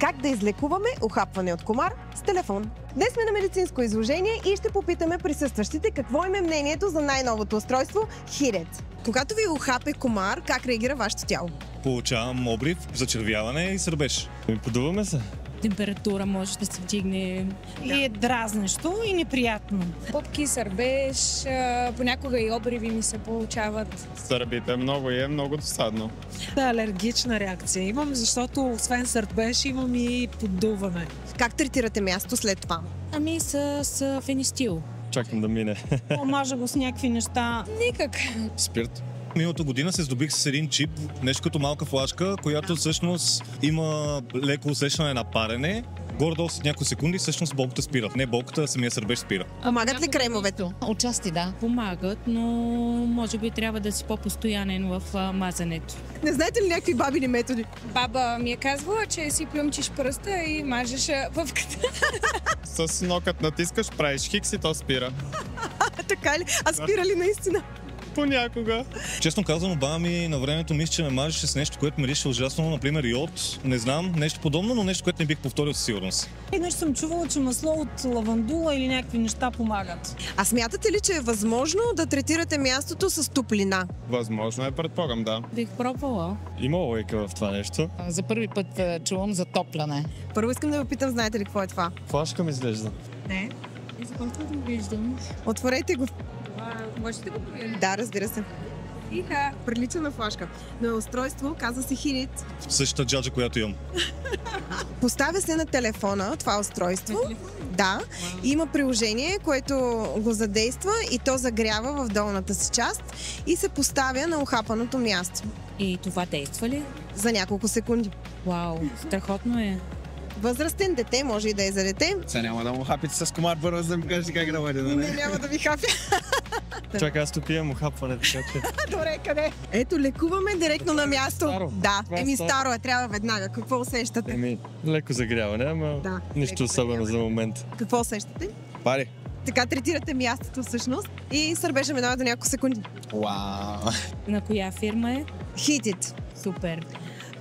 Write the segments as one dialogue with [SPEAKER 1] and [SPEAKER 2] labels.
[SPEAKER 1] Как да излекуваме ухапване от комар с телефон. Днес сме на медицинско изложение и ще попитаме присъстващите какво им е мнението за най-новото устройство Hit It. Когато ви ухапе комар, как реагира вашето тяло?
[SPEAKER 2] Получавам обрив, зачервяване и сърбеж.
[SPEAKER 3] Подуваме се.
[SPEAKER 4] Температура може да се вдигне.
[SPEAKER 5] И е дразнещо и неприятно.
[SPEAKER 6] Попки, сърбеж, понякога и обриви ми се получават.
[SPEAKER 7] Сърбите много и е много досадно.
[SPEAKER 5] Да, алергична реакция имам, защото освен сърбеж имам и поддуване.
[SPEAKER 1] Как третирате място след това?
[SPEAKER 4] Ами с фенистил.
[SPEAKER 3] Чакам да мине.
[SPEAKER 5] Омажа го с някакви неща.
[SPEAKER 6] Никак.
[SPEAKER 2] Спирт. Миналата година се здобих с един чип, нещо като малка флашка, която всъщност има леко усещане на парене. Горе-долу след няколко секунди всъщност болката спира. Не болката, а самия сърбеж спира.
[SPEAKER 1] Помагат ли кремовете?
[SPEAKER 4] Отчасти да. Помагат, но може би трябва да си по-постоянен в мазането.
[SPEAKER 1] Не знаете ли някакви бабини методи?
[SPEAKER 6] Баба ми е казвала, че си плюмчиш пръста и мажеш пъвката.
[SPEAKER 7] С нокът натискаш, правиш хикс и то спира.
[SPEAKER 1] Така ли? А спира ли наистина?
[SPEAKER 7] Понякога.
[SPEAKER 2] Честно казано, баба ми на времето мисля, че ме мажеше с нещо, което мирише ужасно, например йод. Не знам, нещо подобно, но нещо, което не бих повторил със сигурност.
[SPEAKER 5] Веднъж съм чувала, че масло от лавандула или някакви неща помагат.
[SPEAKER 1] А смятате ли, че е възможно да третирате мястото с топлина?
[SPEAKER 7] Възможно е, предполагам, да.
[SPEAKER 4] Бих пробвала.
[SPEAKER 3] Има лойка в това нещо.
[SPEAKER 8] За първи път чувам за топляне.
[SPEAKER 1] Първо искам да ви питам, знаете ли какво е това?
[SPEAKER 3] Флашка ми изглежда.
[SPEAKER 1] Не.
[SPEAKER 4] И за колко да виждам?
[SPEAKER 1] Отворете го.
[SPEAKER 6] Можете да го проверите.
[SPEAKER 1] Да, разбира се.
[SPEAKER 6] Иха.
[SPEAKER 1] Прилича на флашка. Но е устройство, казва се Hit It.
[SPEAKER 2] Същата джаджа, която имам.
[SPEAKER 1] Поставя се на телефона това устройство. Да. Има приложение, което го задейства и то загрява в долната си част и се поставя на ухапаното място.
[SPEAKER 4] И това действа ли?
[SPEAKER 1] За няколко секунди.
[SPEAKER 4] Вау, страхотно е.
[SPEAKER 1] Възрастен, дете, може и да е за дете.
[SPEAKER 9] Сега няма да му хапите с комар, първо да ми кажете как работи, да
[SPEAKER 1] Не, няма да ви хапя.
[SPEAKER 3] Чакай, аз тук имам ухапване, така че...
[SPEAKER 1] Добре, къде? Ето, лекуваме директно на място.
[SPEAKER 3] Старо.
[SPEAKER 1] Да,
[SPEAKER 3] Това е
[SPEAKER 1] еми
[SPEAKER 3] старо.
[SPEAKER 1] старо е, трябва веднага. Какво усещате?
[SPEAKER 3] Леко загряване, ама
[SPEAKER 1] Да,
[SPEAKER 3] нищо
[SPEAKER 1] леко
[SPEAKER 3] особено за момент.
[SPEAKER 1] Какво усещате?
[SPEAKER 9] Пари.
[SPEAKER 1] Така третирате мястото всъщност и сърбежа минава до няколко секунди.
[SPEAKER 9] Вау.
[SPEAKER 4] На коя фирма е?
[SPEAKER 1] Hit It
[SPEAKER 4] Супер.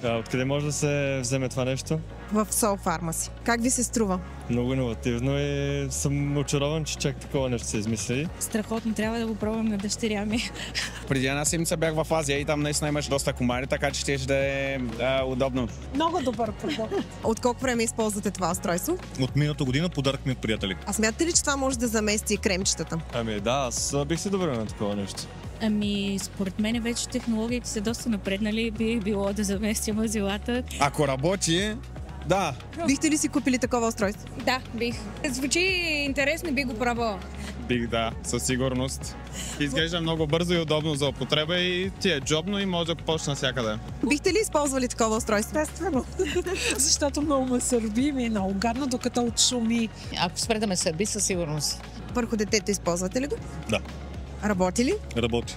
[SPEAKER 3] Откъде може да се вземе това нещо?
[SPEAKER 1] в Сол Фармаси. Как ви се струва?
[SPEAKER 3] Много иновативно и съм очарован, че чак такова нещо се измисли.
[SPEAKER 4] Страхотно, трябва да го пробвам на дъщеря ми.
[SPEAKER 9] Преди една седмица бях в Азия и там наистина имаш доста комари, така че ще да е удобно.
[SPEAKER 5] Много добър продукт.
[SPEAKER 1] От колко време използвате това устройство?
[SPEAKER 2] От миналата година подарък ми от приятели.
[SPEAKER 1] А смятате ли, че това може да замести кремчетата?
[SPEAKER 3] Ами да, аз бих се добрал на такова нещо.
[SPEAKER 4] Ами, според мен вече технологиите са доста напреднали, би било да заместя мазилата.
[SPEAKER 9] Ако работи, да.
[SPEAKER 1] Бихте ли си купили такова устройство?
[SPEAKER 6] Да, бих. Звучи интересно, би го пробвала.
[SPEAKER 7] Бих, да, със сигурност. Изглежда много бързо и удобно за употреба и ти е джобно и може да почне навсякъде.
[SPEAKER 1] Бихте ли използвали такова устройство?
[SPEAKER 5] Естествено. Защото много ме сърби, ми е много гадно, докато отшуми.
[SPEAKER 8] Ако спре да ме сърби, със сигурност.
[SPEAKER 1] Върху детето използвате ли го?
[SPEAKER 2] Да,
[SPEAKER 1] Работи ли?
[SPEAKER 2] работи.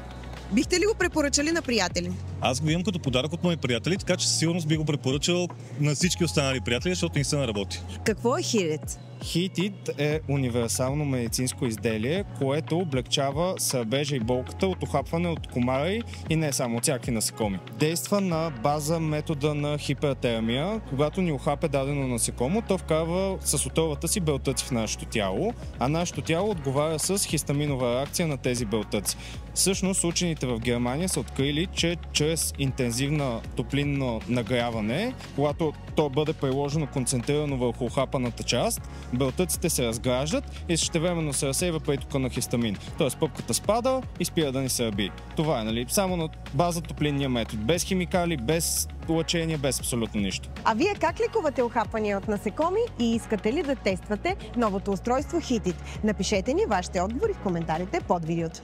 [SPEAKER 1] Бихте ли го препоръчали на приятели?
[SPEAKER 2] Аз го имам като подарък от мои приятели, така че със сигурност би го препоръчал на всички останали приятели, защото наистина работи.
[SPEAKER 1] Какво е Hit It?
[SPEAKER 10] Hit It е универсално медицинско изделие, което облегчава сърбежа и болката от ухапване от комари и не само от всякакви насекоми. Действа на база метода на хипертермия. Когато ни ухапе дадено насекомо, то вкарва с отровата си белтъци в нашето тяло, а нашето тяло отговаря с хистаминова реакция на тези белтъци. Всъщност учените в Германия са открили, че чрез интензивно топлинно нагряване, когато то бъде приложено концентрирано върху ухапаната част, белтъците се разграждат и същевременно се разсейва притока на хистамин. Тоест пъпката спада и спира да ни сърби. Това е, нали? Само на база топлинния метод. Без химикали, без лъчение, без абсолютно нищо.
[SPEAKER 1] А вие как лекувате ухапвания от насекоми и искате ли да тествате новото устройство Hit It? Напишете ни вашите отговори в коментарите под видеото.